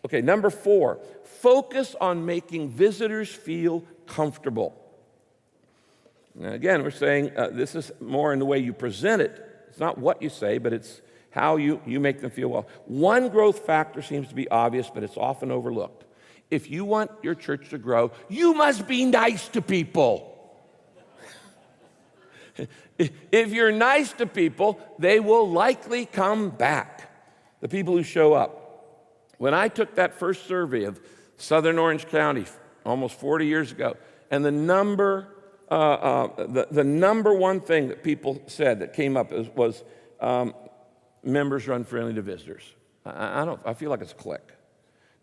Okay, number 4, focus on making visitors feel comfortable. Now, again, we're saying this is more in the way you present it. It's not what you say, but it's how you make them feel well. One growth factor seems to be obvious, but it's often overlooked. If you want your church to grow, you must be nice to people. If you're nice to people, they will likely come back. The people who show up. When I took that first survey of Southern Orange County almost 40 years ago, and the number one thing that people said that came up was members are unfriendly to visitors. I feel like it's a click.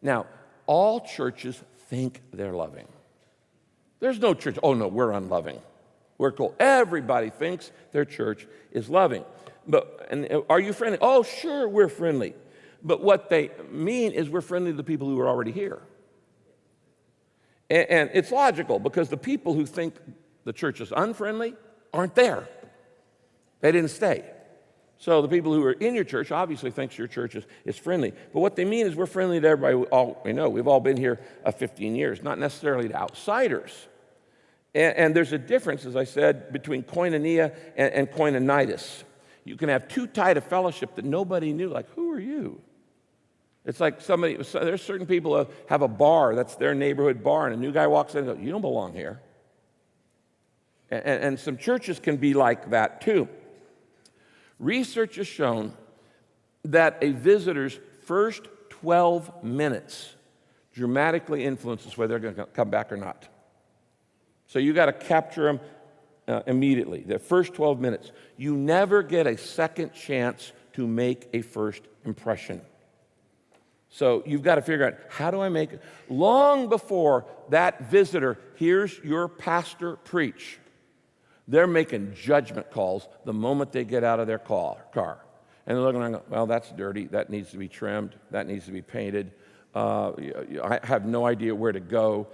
Now, all churches think they're loving. There's no church, oh no, we're unloving. We're cool. Everybody thinks their church is loving. And are you friendly? Oh, sure, we're friendly. But what they mean is we're friendly to the people who are already here. And it's logical because the people who think the church is unfriendly aren't there. They didn't stay. So the people who are in your church obviously thinks your church is friendly. But what they mean is we're friendly to everybody we know. We've all been here 15 years, not necessarily to outsiders. And there's a difference, as I said, between koinonia and koinonitis. You can have too tight a fellowship that nobody knew, like, who are you? It's like there's certain people who have a bar, that's their neighborhood bar, and a new guy walks in and goes, you don't belong here. And some churches can be like that too. Research has shown that a visitor's first 12 minutes dramatically influences whether they're going to come back or not. So you got to capture them immediately, the first 12 minutes. You never get a second chance to make a first impression. So you've got to figure out, how do I make it? Long before that visitor hears your pastor preach, they're making judgment calls the moment they get out of their car. And they're looking around, well, that's dirty, that needs to be trimmed, that needs to be painted. I have no idea where to go.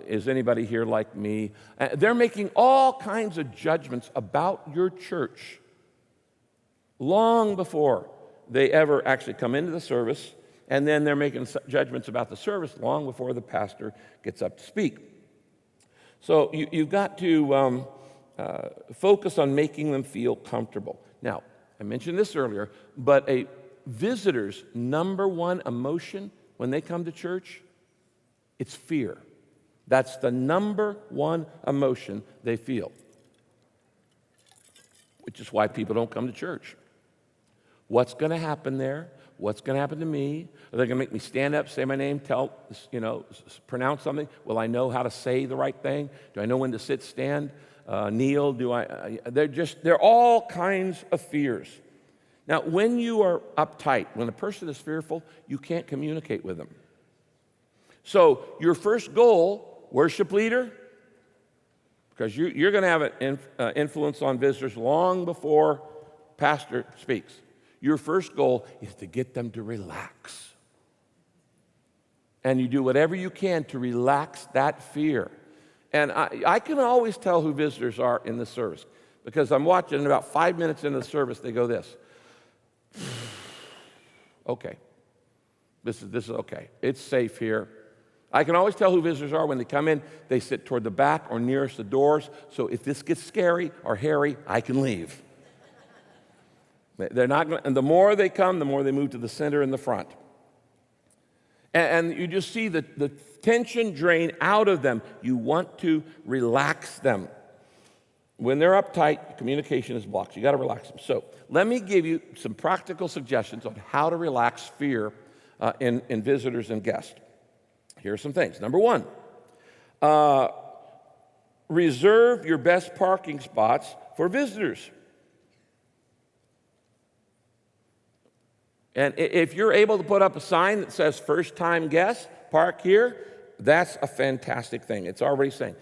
Is anybody here like me? They're making all kinds of judgments about your church long before they ever actually come into the service, and then they're making judgments about the service long before the pastor gets up to speak. So you've got to focus on making them feel comfortable. Now, I mentioned this earlier, but a visitor's number one emotion when they come to church, it's fear. That's the number one emotion they feel, which is why people don't come to church. What's going to happen there? What's going to happen to me? Are they going to make me stand up, say my name, pronounce something? Will I know how to say the right thing? Do I know when to sit, stand, kneel? They're all kinds of fears. Now, when you are uptight, when a person is fearful, you can't communicate with them. So your first goal, worship leader, because you're going to have an influence on visitors long before pastor speaks. Your first goal is to get them to relax. And you do whatever you can to relax that fear. And I can always tell who visitors are in the service because I'm watching, and about 5 minutes into the service, they go this. Okay, this is okay. It's safe here. I can always tell who visitors are when they come in. They sit toward the back or nearest the doors. So if this gets scary or hairy, I can leave. They're not going, and the more they come, the more they move to the center and the front. And you just see the tension drain out of them. You want to relax them. When they're uptight, communication is blocked. You got to relax them. So let me give you some practical suggestions on how to relax fear in visitors and guests. Here are some things. Number one, reserve your best parking spots for visitors. And if you're able to put up a sign that says first-time guests, park here, that's a fantastic thing. It's already saying,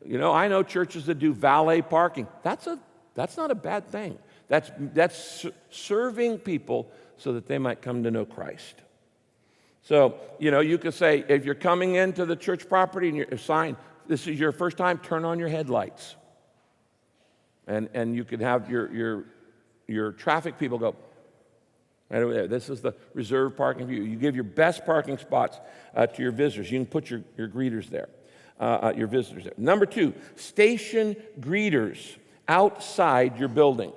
I know churches that do valet parking. That's not a bad thing. That's serving people so that they might come to know Christ. So, you could say, if you're coming into the church property and your sign, this is your first time, turn on your headlights. And you could have your traffic people go, Right over there. This is the reserved parking view. You give your best parking spots to your visitors. You can put your greeters there, your visitors there. Number 2, station greeters outside your building.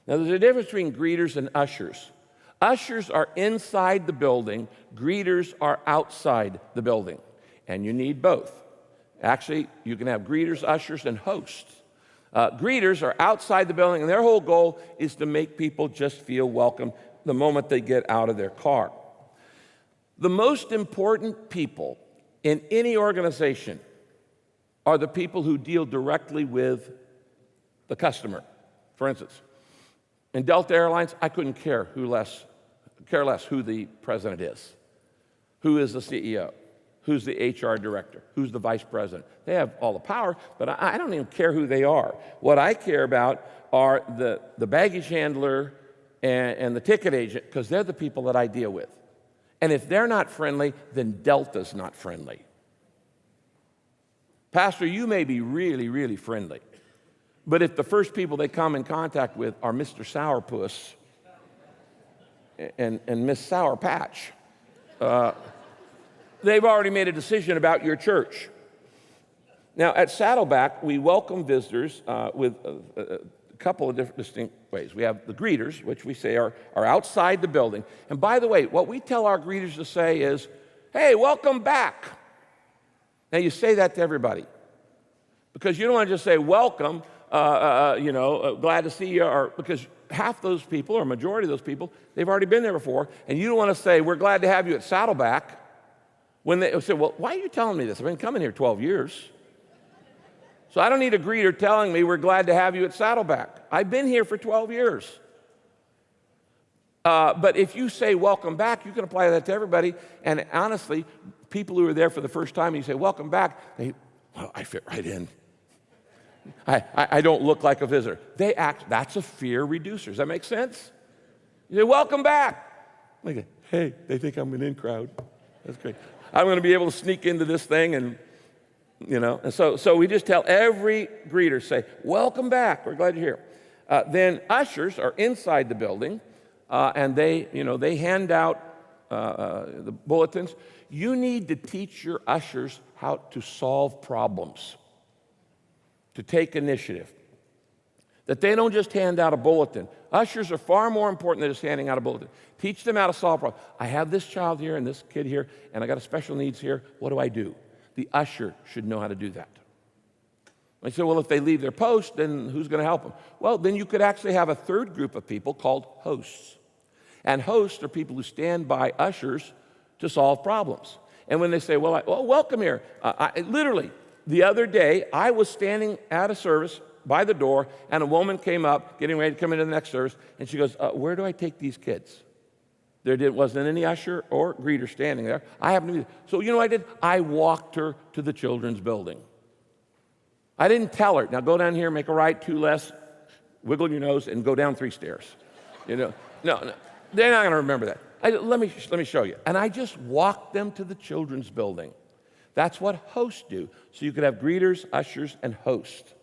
Now, there's a difference between greeters and ushers. Ushers are inside the building. Greeters are outside the building. And you need both. Actually, you can have greeters, ushers, and hosts. Greeters are outside the building, and their whole goal is to make people just feel welcome the moment they get out of their car. The most important people in any organization are the people who deal directly with the customer. For instance, in Delta Airlines, I couldn't care less who the president is, who is the CEO, who's the HR director, who's the vice president. They have all the power, but I don't even care who they are. What I care about are the baggage handler and the ticket agent, because they're the people that I deal with. And if they're not friendly, then Delta's not friendly. Pastor, you may be really, really friendly, but if the first people they come in contact with are Mr. Sourpuss and Miss Sour Patch, they've already made a decision about your church. Now, at Saddleback, we welcome visitors with a couple of different distinct ways. We have the greeters, which we say are outside the building. And by the way, what we tell our greeters to say is, hey, welcome back. Now, you say that to everybody because you don't want to just say welcome, glad to see you, or because half those people, or majority of those people, they've already been there before, and you don't want to say, we're glad to have you at Saddleback, when they say, well, why are you telling me this? I've been coming here 12 years. So I don't need a greeter telling me we're glad to have you at Saddleback. I've been here for 12 years. But if you say welcome back, you can apply that to everybody. And honestly, people who are there for the first time, and you say welcome back, I fit right in. I don't look like a visitor. That's a fear reducer. Does that make sense? You say, welcome back. Like, hey, they think I'm an in crowd. That's great. I'm going to be able to sneak into this thing and so we just tell every greeter, say, welcome back, we're glad you're here. Then ushers are inside the building, and they hand out the bulletins. You need to teach your ushers how to solve problems, to take initiative, that they don't just hand out a bulletin. Ushers are far more important than just handing out a bulletin. Teach them how to solve problems. I have this child here and this kid here, and I got a special needs here. What do I do? The usher should know how to do that. I said, well, if they leave their post, then who's going to help them? Well, then you could actually have a third group of people called hosts. And hosts are people who stand by ushers to solve problems. And when they say, well, welcome here. Literally, the other day, I was standing at a service by the door, and a woman came up, getting ready to come into the next service, and she goes, where do I take these kids? There wasn't any usher or greeter standing there. I happened to be there. So you know what I did? I walked her to the children's building. I didn't tell her, now go down here, make a right, 2 less, wiggle your nose, and go down 3 stairs. No, they're not going to remember that. Let me show you. And I just walked them to the children's building. That's what hosts do. So you could have greeters, ushers, and hosts.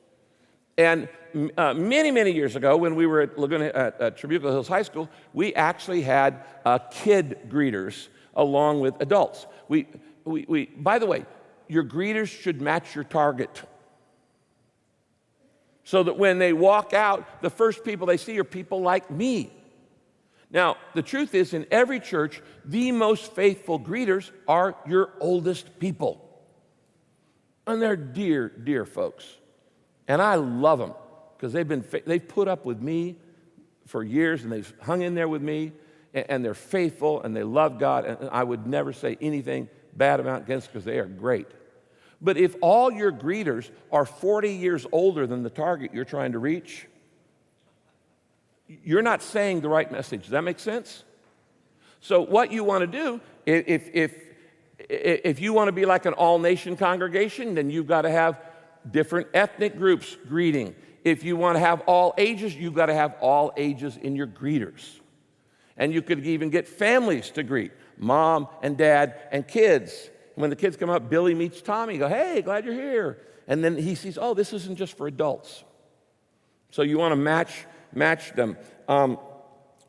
And many, many years ago, when we were at Trabuco Hills High School, we actually had kid greeters along with adults. By the way, your greeters should match your target, so that when they walk out, the first people they see are people like me. Now, the truth is, in every church, the most faithful greeters are your oldest people. And they're dear, dear folks. And I love them because they've put up with me for years, and they've hung in there with me, and they're faithful, and they love God, and I would never say anything bad about against because they are great. But if all your greeters are 40 years older than the target you're trying to reach, you're not saying the right message. Does that make sense? So what you want to do, if you want to be like an all-nation congregation, then you've got to have different ethnic groups greeting. If you want to have all ages, you've got to have all ages in your greeters. And you could even get families to greet, mom and dad and kids. And when the kids come up, Billy meets Tommy. You go, hey, glad you're here. And then he sees, oh, this isn't just for adults. So you want to match them.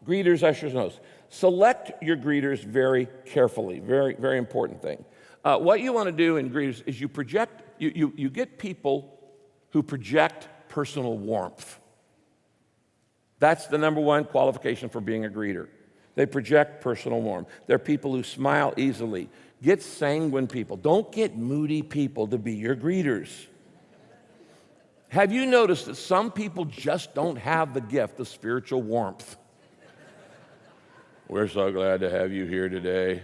Greeters, ushers, and hosts. Select your greeters very carefully. Very, very important thing. What you want to do in greeters is you get people who project personal warmth. That's the number one qualification for being a greeter. They project personal warmth. They're people who smile easily. Get sanguine people. Don't get moody people to be your greeters. Have you noticed that some people just don't have the gift of spiritual warmth? We're so glad to have you here today.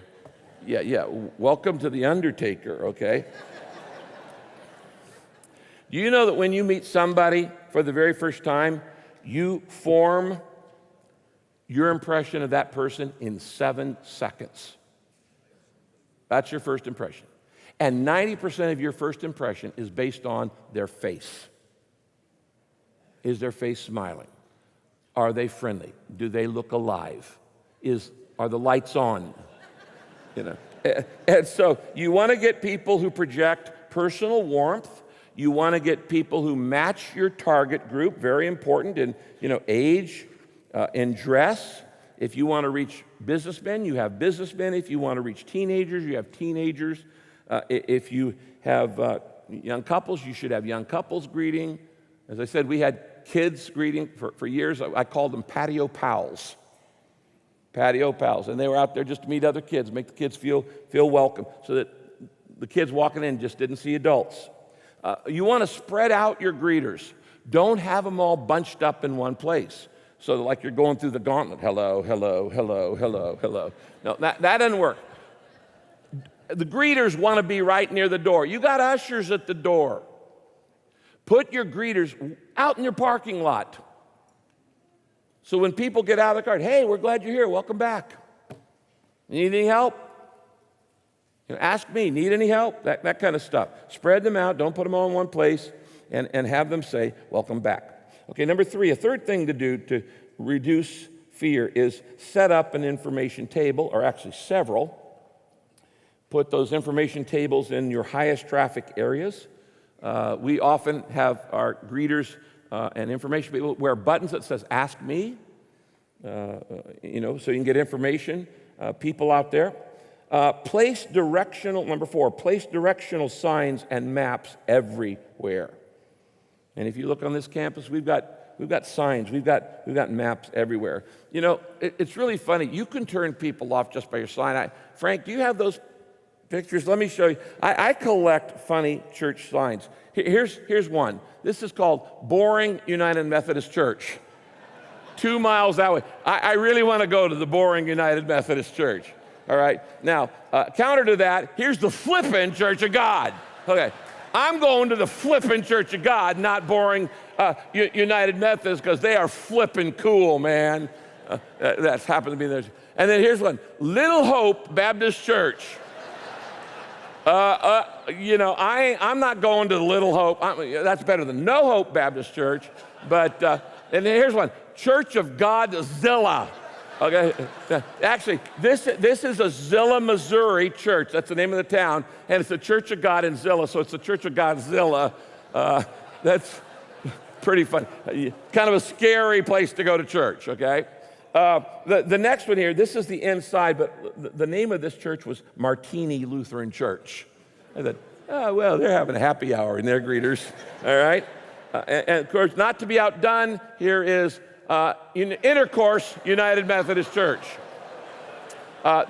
Yeah. Welcome to the undertaker, okay? Do you know that when you meet somebody for the very first time, you form your impression of that person in 7 seconds? That's your first impression. And 90% of your first impression is based on their face. Is their face smiling? Are they friendly? Do they look alive? Are the lights on? And so you want to get people who project personal warmth. You want to get people who match your target group, very important in age, in dress. If you want to reach businessmen, you have businessmen. If you want to reach teenagers, you have teenagers. If you have young couples, you should have young couples greeting. As I said, we had kids greeting for years. I called them patio pals. Patio pals. And they were out there just to meet other kids, make the kids feel welcome, so that the kids walking in just didn't see adults. You want to spread out your greeters. Don't have them all bunched up in one place. So like you're going through the gauntlet. Hello, hello, hello, hello, hello. No, that doesn't work. The greeters want to be right near the door. You got ushers at the door. Put your greeters out in your parking lot. So when people get out of the car, hey, we're glad you're here. Welcome back. Need any help? Ask me, need any help? That kind of stuff. Spread them out. Don't put them all in one place, and have them say, welcome back. Okay, number 3, a third thing to do to reduce fear is set up an information table, or actually several. Put those information tables in your highest traffic areas. We often have our greeters and information people wear buttons that says, ask me, so you can get information, people out there. Number 4, place directional signs and maps everywhere. And if you look on this campus, we've got signs, we've got maps everywhere. It's really funny. You can turn people off just by your sign. Frank, do you have those pictures? Let me show you. I collect funny church signs. Here's one. This is called Boring United Methodist Church. 2 miles that way. I really want to go to the Boring United Methodist Church. All right. Now, counter to that, here's the Flippin' Church of God. Okay. I'm going to the Flippin' Church of God, not Boring United Methodist, because they are flippin' cool, man. That's happened to be there. And then here's one, Little Hope Baptist Church. I'm not going to Little Hope. That's better than No Hope Baptist Church. But and then here's one, Church of Godzilla. Okay, actually, this is a Zilla, Missouri church. That's the name of the town, and it's the Church of God in Zilla, so it's the Church of Godzilla. That's pretty fun. Kind of a scary place to go to church, okay? The next one here, this is the inside, but the name of this church was Martini Lutheran Church. I thought, well, they're having a happy hour in their greeters, all right? And of course, not to be outdone, here is Intercourse United Methodist Church.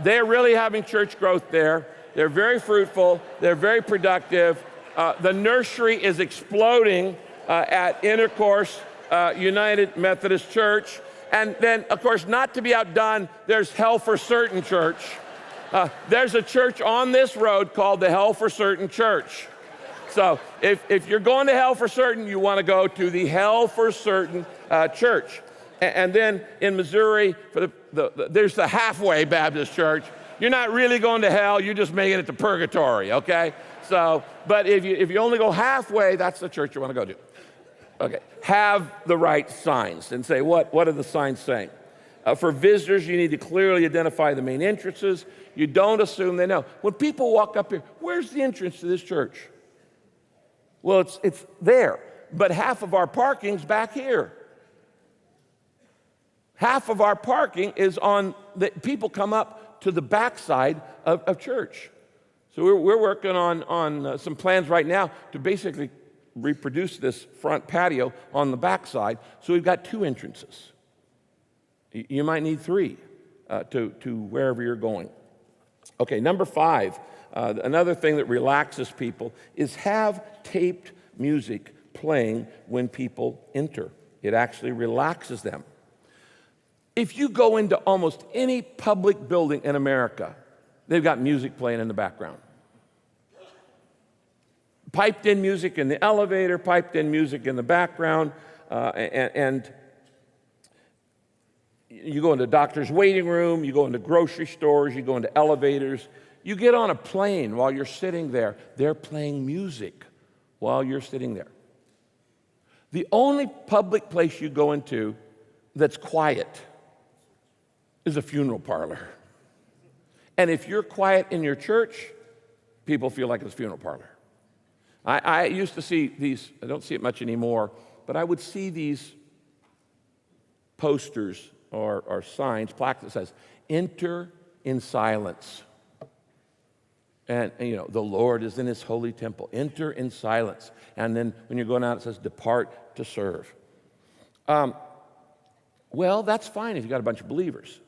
They're really having church growth there. They're very fruitful. They're very productive. The nursery is exploding at Intercourse United Methodist Church. And then, of course, not to be outdone, there's Hell for Certain Church. There's a church on this road called the Hell for Certain Church. So if you're going to Hell for Certain, you want to go to the Hell for Certain Church. And then in Missouri, there's the Halfway Baptist Church. You're not really going to hell, you're just making it to purgatory, okay? So, but if you only go halfway, that's the church you want to go to. Okay, have the right signs and say, what are the signs saying? For visitors, you need to clearly identify the main entrances. You don't assume they know. When people walk up here, where's the entrance to this church? Well, it's there, but half of our parking's back here. Half of our parking is on the people come up to the backside of church. So we're working on some plans right now to basically reproduce this front patio on the backside. So we've got 2 entrances. You might need 3 to wherever you're going. Okay, number 5, another thing that relaxes people is have taped music playing when people enter. It actually relaxes them. If you go into almost any public building in America, they've got music playing in the background. Piped in music in the elevator, piped in music in the background, and you go into doctor's waiting room, you go into grocery stores, you go into elevators. You get on a plane while you're sitting there, they're playing music while you're sitting there. The only public place you go into that's quiet is a funeral parlor. And if you're quiet in your church, people feel like it's a funeral parlor. I used to see these, I don't see it much anymore, but I would see these posters or signs, plaques that says, "Enter in silence." And you know, the Lord is in his holy temple. Enter in silence. And then when you're going out, it says, "Depart to serve." Well, that's fine if you've got a bunch of believers.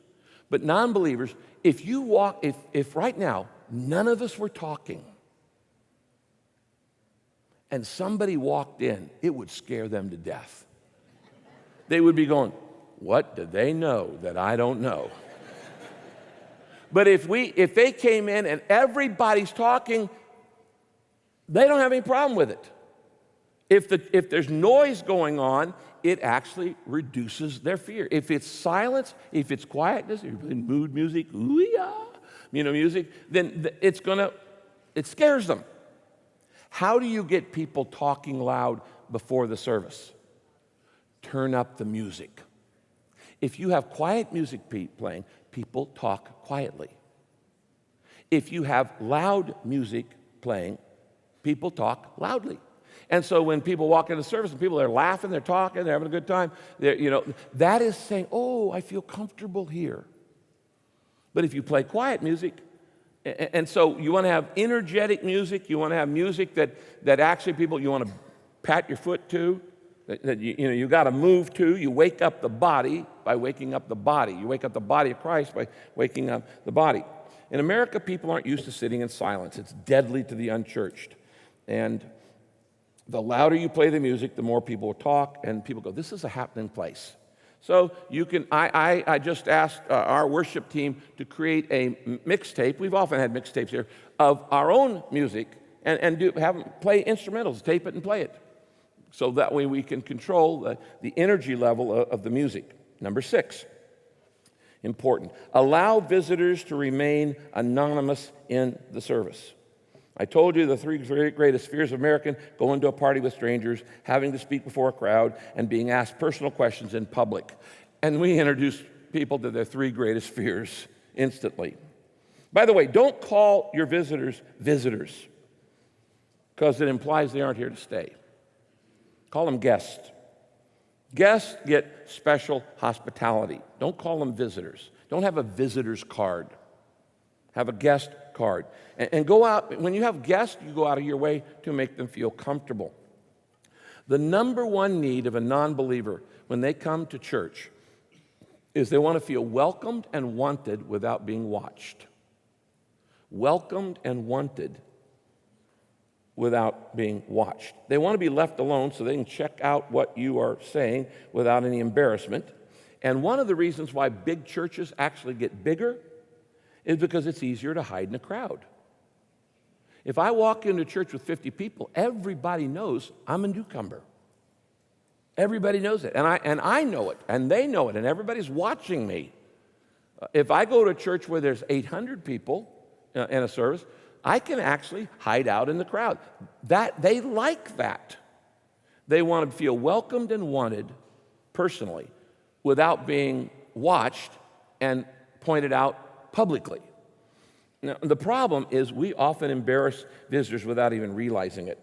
But non-believers, if you walk, if right now none of us were talking and somebody walked in, it would scare them to death. They would be going, "What do they know that I don't know?" But if they came in and everybody's talking, they don't have any problem with it. If there's noise going on, it actually reduces their fear. If it's silence, if it's quietness, if you're playing mood music, ooh-yah, music, then it scares them. How do you get people talking loud before the service? Turn up the music. If you have quiet music playing, people talk quietly. If you have loud music playing, people talk loudly. And so when people walk into service and people are laughing, they're talking, they're having a good time, that is saying, "Oh, I feel comfortable here." But if you play quiet music, and so you want to have energetic music, you want to have music that actually you want to pat your foot to, that you got to move to. You wake up the body by waking up the body. You wake up the body of Christ by waking up the body. In America, people aren't used to sitting in silence. It's deadly to the unchurched. And the louder you play the music, the more people will talk, and people go, "This is a happening place." So you can. I just asked our worship team to create a mixtape. We've often had mixtapes here of our own music, and have them play instrumentals, tape it and play it, so that way we can control the energy level of the music. Number 6, important: allow visitors to remain anonymous in the service. I told you the 3 greatest fears of American: going to a party with strangers, having to speak before a crowd, and being asked personal questions in public. And we introduce people to their 3 greatest fears instantly. By the way, don't call your visitors visitors, because it implies they aren't here to stay. Call them guests. Guests get special hospitality. Don't call them visitors. Don't have a visitor's card. Have a guest card. And go out, when you have guests, you go out of your way to make them feel comfortable. The number 1 need of a non-believer when they come to church is they want to feel welcomed and wanted without being watched. Welcomed and wanted without being watched. They want to be left alone so they can check out what you are saying without any embarrassment. And one of the reasons why big churches actually get bigger is because it's easier to hide in a crowd. If I walk into church with 50 people, everybody knows I'm a newcomer. Everybody knows it, and I know it, and they know it, and everybody's watching me. If I go to a church where there's 800 people in a service, I can actually hide out in the crowd. They like that. They want to feel welcomed and wanted personally without being watched and pointed out publicly. Now, the problem is we often embarrass visitors without even realizing it.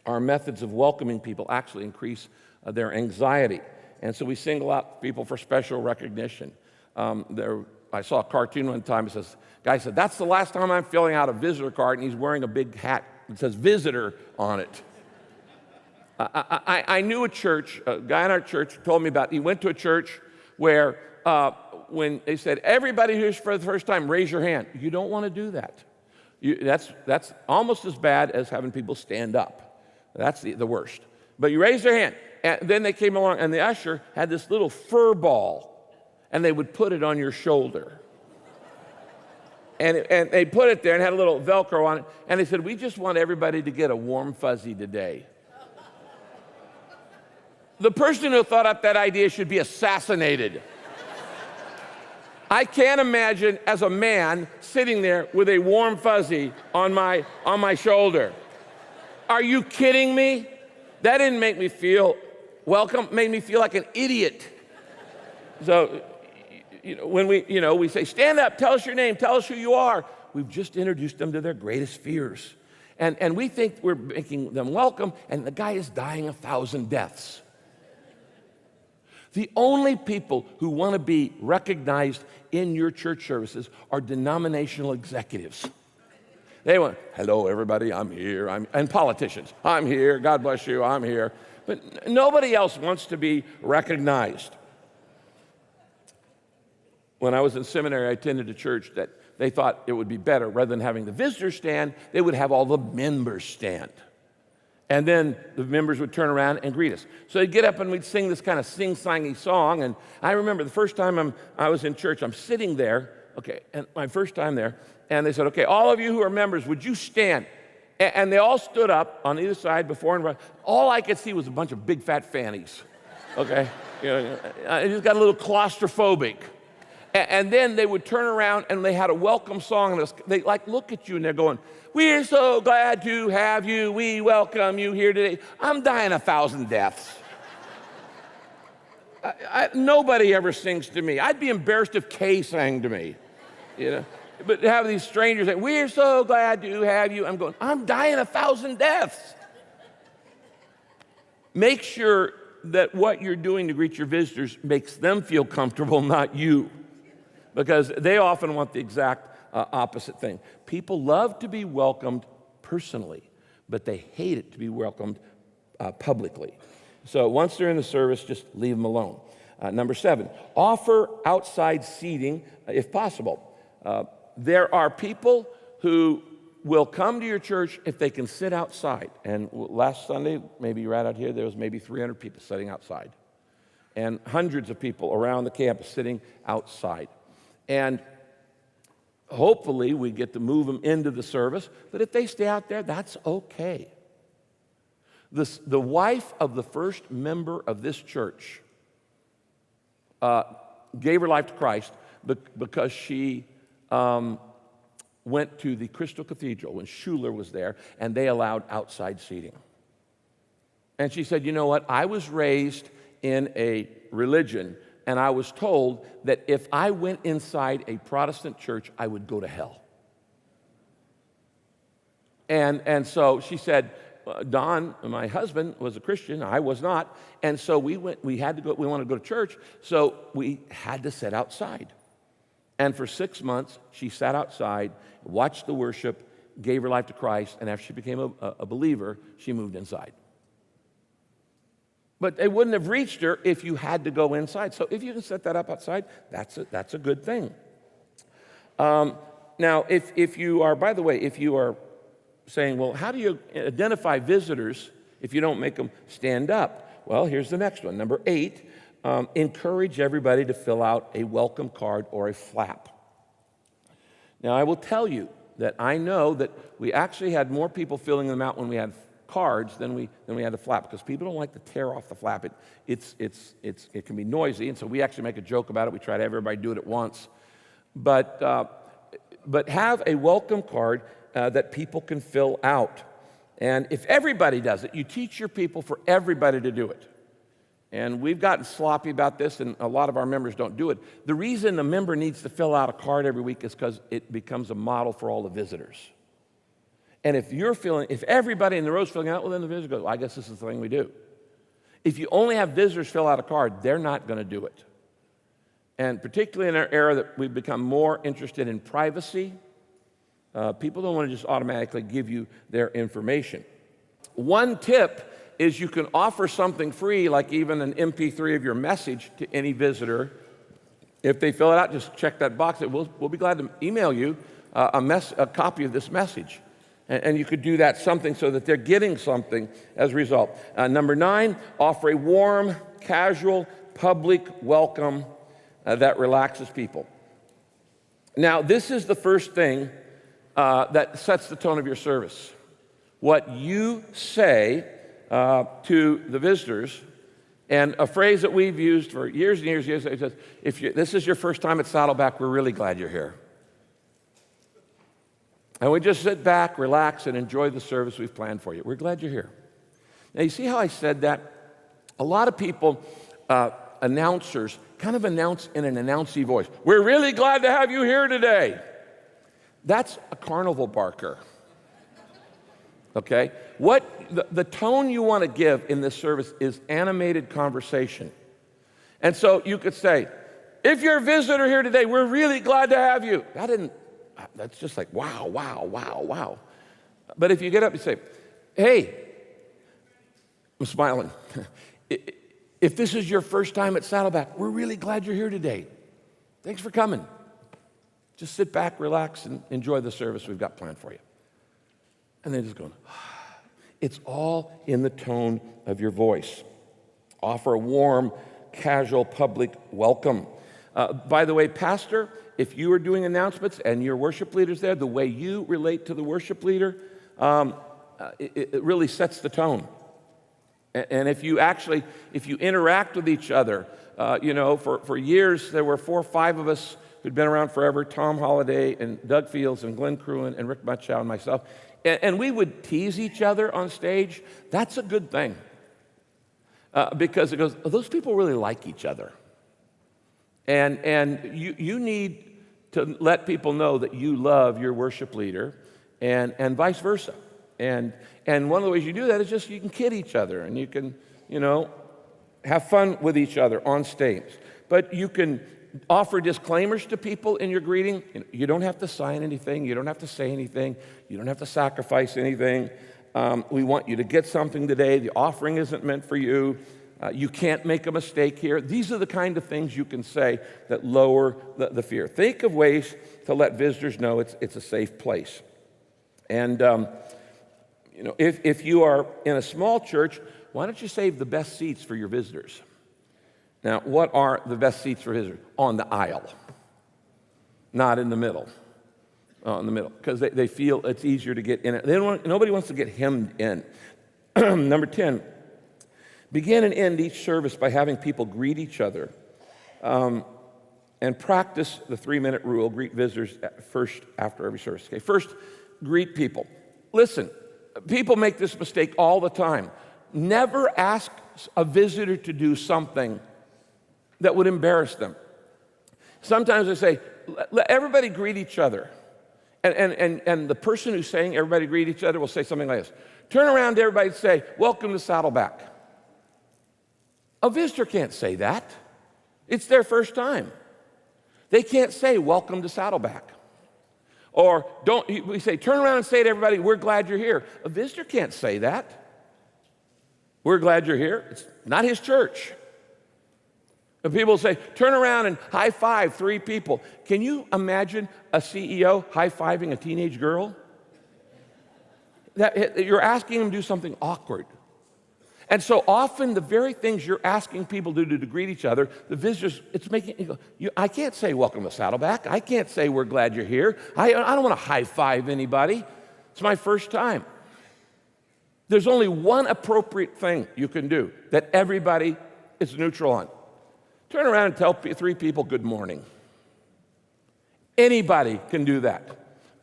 Our methods of welcoming people actually increase their anxiety. And so we single out people for special recognition. I saw a cartoon one time. It says, guy said, that's the last time I'm filling out a visitor card, and he's wearing a big hat that says visitor on it. I knew a church, a guy in our church told me about, he went to a church where when they said, everybody who's for the first time, raise your hand. You don't want to do that. That's almost as bad as having people stand up. That's the worst. But you raise their hand. And then they came along, and the usher had this little fur ball, and they would put it on your shoulder. And they put it there and had a little Velcro on it. And they said, we just want everybody to get a warm fuzzy today. The person who thought up that idea should be assassinated. I can't imagine as a man sitting there with a warm fuzzy on my shoulder. Are you kidding me? That didn't make me feel welcome, made me feel like an idiot. So, when we say, stand up, tell us your name, tell us who you are, we've just introduced them to their greatest fears. And we think we're making them welcome, and the guy is dying 1,000 deaths. The only people who want to be recognized in your church services are denominational executives. They want, hello, everybody, I'm here. And politicians, I'm here, God bless you, I'm here. But nobody else wants to be recognized. When I was in seminary, I attended a church that they thought it would be better, rather than having the visitors stand, they would have all the members stand. And then the members would turn around and greet us. So they'd get up and we'd sing this kind of sing-songy song. And I remember the first time I was in church, I'm sitting there, and my first time there, and they said, okay, all of you who are members, would you stand? And they all stood up on either side, before and behind. All I could see was a bunch of big fat fannies, okay? I just got a little claustrophobic. And then they would turn around and they had a welcome song. And they look at you and they're going, we're so glad to have you. We welcome you here today. I'm dying 1,000 deaths. Nobody ever sings to me. I'd be embarrassed if Kay sang to me, But to have these strangers say, we're so glad to have you. I'm going, I'm dying 1,000 deaths. Make sure that what you're doing to greet your visitors makes them feel comfortable, not you. Because they often want the exact opposite thing. People love to be welcomed personally, but they hate it to be welcomed publicly. So once they're in the service, just leave them alone. Number 7, offer outside seating if possible. There are people who will come to your church if they can sit outside. And last Sunday, maybe right out here, there was maybe 300 people sitting outside. And hundreds of people around the campus sitting outside. And hopefully we get to move them into the service, but if they stay out there, that's okay. The wife of the first member of this church gave her life to Christ because she went to the Crystal Cathedral when Schuller was there, and they allowed outside seating. And she said, you know what, I was raised in a religion, and I was told that if I went inside a Protestant church, I would go to hell. And so she said, Don, my husband, was a Christian. I was not. And so we wanted to go to church, so we had to sit outside. And for 6 months, she sat outside, watched the worship, gave her life to Christ, and after she became a believer, she moved inside. But they wouldn't have reached her if you had to go inside. So if you can set that up outside, that's a good thing. Now, if you are saying, well, how do you identify visitors if you don't make them stand up? Well, here's the next one. Number 8, encourage everybody to fill out a welcome card or a flap. Now, I will tell you that I know that we actually had more people filling them out when we had cards than we had the flap, because people don't like to tear off the flap. It can be noisy, and so we actually make a joke about it. We try to have everybody do it at once. But have a welcome card that people can fill out. And if everybody does it, you teach your people for everybody to do it. And we've gotten sloppy about this, and a lot of our members don't do it. The reason the member needs to fill out a card every week is because it becomes a model for all the visitors. And if everybody in the row is filling out, well, then the visitor goes, well, I guess this is the thing we do. If you only have visitors fill out a card, they're not going to do it. And particularly in our era that we've become more interested in privacy, people don't want to just automatically give you their information. One tip is you can offer something free, like even an MP3 of your message to any visitor. If they fill it out, just check that box. We'll be glad to email you a copy of this message. And you could do that something so that they're getting something as a result. Number 9, offer a warm, casual, public welcome that relaxes people. Now, this is the first thing that sets the tone of your service. What you say to the visitors, and a phrase that we've used for years and years and years, if this is your first time at Saddleback, we're really glad you're here. And we just sit back, relax, and enjoy the service we've planned for you. We're glad you're here. Now, you see how I said that? A lot of people, announcers, kind of announce in an announcey voice. We're really glad to have you here today. That's a carnival barker. Okay? The tone you want to give in this service is animated conversation. And so you could say, if you're a visitor here today, we're really glad to have you. That's just like, wow, wow, wow, wow. But if you get up and say, hey, I'm smiling. If this is your first time at Saddleback, we're really glad you're here today. Thanks for coming. Just sit back, relax, and enjoy the service we've got planned for you. And then just going, it's all in the tone of your voice. Offer a warm, casual, public welcome. By the way, Pastor, if you are doing announcements and your worship leader's there, the way you relate to the worship leader, it really sets the tone. And if you interact with each other, for years there were 4 or 5 of us who'd been around forever, Tom Holliday and Doug Fields and Glenn Cruin and Rick Muchow and myself, and we would tease each other on stage. That's a good thing because it goes, those people really like each other. And you need to let people know that you love your worship leader and vice versa. And one of the ways you do that is just you can kid each other and you can, have fun with each other on stage. But you can offer disclaimers to people in your greeting. You don't have to sign anything. You don't have to say anything. You don't have to sacrifice anything. We want you to get something today. The offering isn't meant for you. You can't make a mistake here. These are the kind of things you can say that lower the fear. Think of ways to let visitors know it's a safe place. And, if you are in a small church, why don't you save the best seats for your visitors? Now, what are the best seats for visitors? On the aisle, not in the middle. In the middle, because they feel it's easier to get in it. Nobody wants to get hemmed in. Number 10, begin and end each service by having people greet each other and practice the 3-minute rule. Greet visitors first after every service. Okay, first, greet people. Listen, people make this mistake all the time. Never ask a visitor to do something that would embarrass them. Sometimes I say, let everybody greet each other. And the person who's saying everybody greet each other will say something like this. Turn around to everybody and say, welcome to Saddleback. A visitor can't say that. It's their first time. They can't say, welcome to Saddleback. Or we say, turn around and say to everybody, we're glad you're here. A visitor can't say that. We're glad you're here. It's not his church. And people say, turn around and high five 3 people. Can you imagine a CEO high-fiving a teenage girl? You're asking them to do something awkward. And so often the very things you're asking people to do to greet each other, the visitors, it's making you go, I can't say welcome to Saddleback. I can't say we're glad you're here. I don't want to high-five anybody. It's my first time. There's only one appropriate thing you can do that everybody is neutral on. Turn around and tell 3 people good morning. Anybody can do that.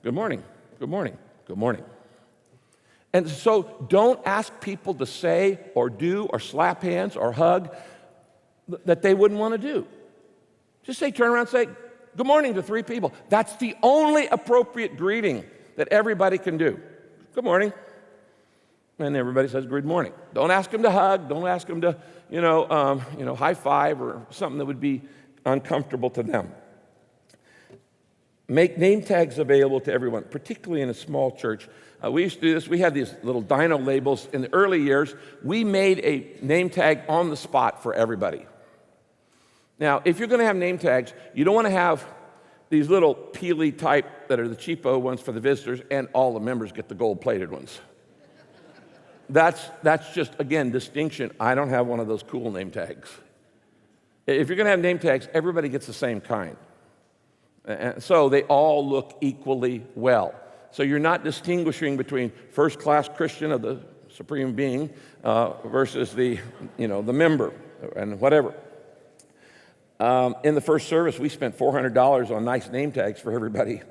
Good morning, good morning, good morning. And so don't ask people to say or do or slap hands or hug that they wouldn't want to do. Just say, turn around and say good morning to 3 people. That's the only appropriate greeting that everybody can do. Good morning. And everybody says, good morning. Don't ask them to hug. Don't ask them to, high five or something that would be uncomfortable to them. Make name tags available to everyone, particularly in a small church. We used to do this. We had these little dino labels. In the early years, we made a name tag on the spot for everybody. Now, if you're going to have name tags, you don't want to have these little peely type that are the cheapo ones for the visitors, and all the members get the gold-plated ones. That's just, again, distinction. I don't have one of those cool name tags. If you're going to have name tags, everybody gets the same kind. And so they all look equally well. So you're not distinguishing between first-class Christian of the Supreme Being versus the member and whatever. In the first service, we spent $400 on nice name tags for everybody.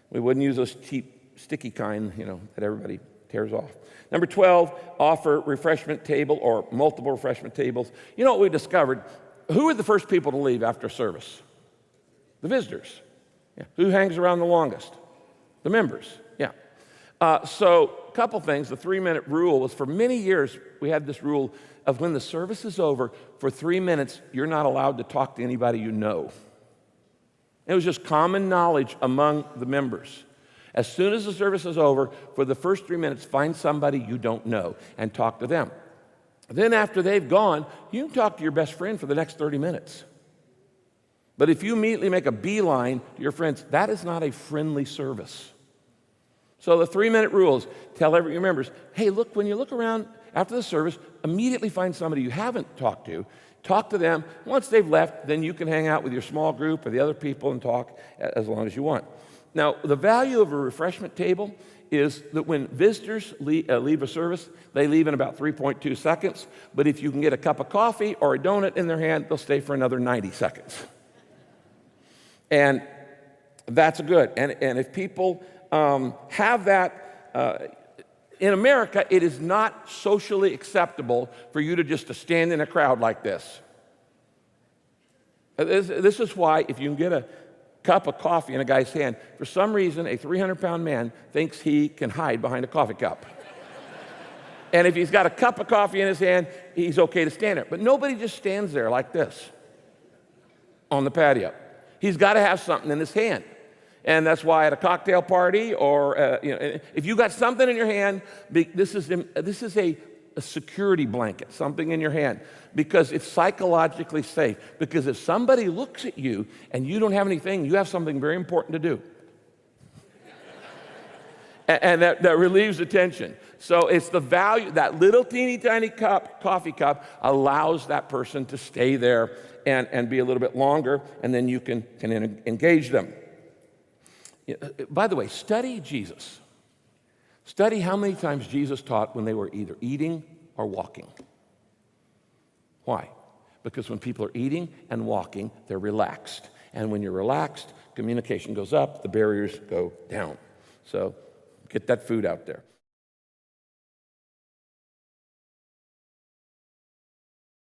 We wouldn't use those cheap, sticky kind, that everybody tears off. Number 12, offer refreshment table or multiple refreshment tables. You know what we discovered? Who are the first people to leave after service? The visitors. Yeah. Who hangs around the longest? The members. Yeah. So a couple things. The 3-minute rule was, for many years, we had this rule of when the service is over, for 3 minutes, you're not allowed to talk to anybody you know. It was just common knowledge among the members. As soon as the service is over, for the first 3 minutes, find somebody you don't know and talk to them. Then after they've gone, you can talk to your best friend for the next 30 minutes. But if you immediately make a beeline to your friends, that is not a friendly service. So the 3-minute rules tell your members, hey, look, when you look around after the service, immediately find somebody you haven't talked to, talk to them. Once they've left, then you can hang out with your small group or the other people and talk as long as you want. Now, the value of a refreshment table is that when visitors leave a service, they leave in about 3.2 seconds. But if you can get a cup of coffee or a donut in their hand, they'll stay for another 90 seconds. And that's good. And if people have that, in America, it is not socially acceptable for you to stand in a crowd like this. This is why if you can get a cup of coffee in a guy's hand, for some reason, a 300-pound man thinks he can hide behind a coffee cup. And if he's got a cup of coffee in his hand, he's okay to stand there. But nobody just stands there like this on the patio. He's got to have something in his hand. And that's why at a cocktail party or, if you got something in your hand, this is a security blanket, something in your hand, because it's psychologically safe. Because if somebody looks at you and you don't have anything, you have something very important to do. And that relieves the tension. So it's the value, that little teeny tiny coffee cup allows that person to stay there and be a little bit longer, and then you can engage them. By the way, study Jesus. Study how many times Jesus taught when they were either eating or walking. Why? Because when people are eating and walking, they're relaxed. And when you're relaxed, communication goes up, the barriers go down. So get that food out there.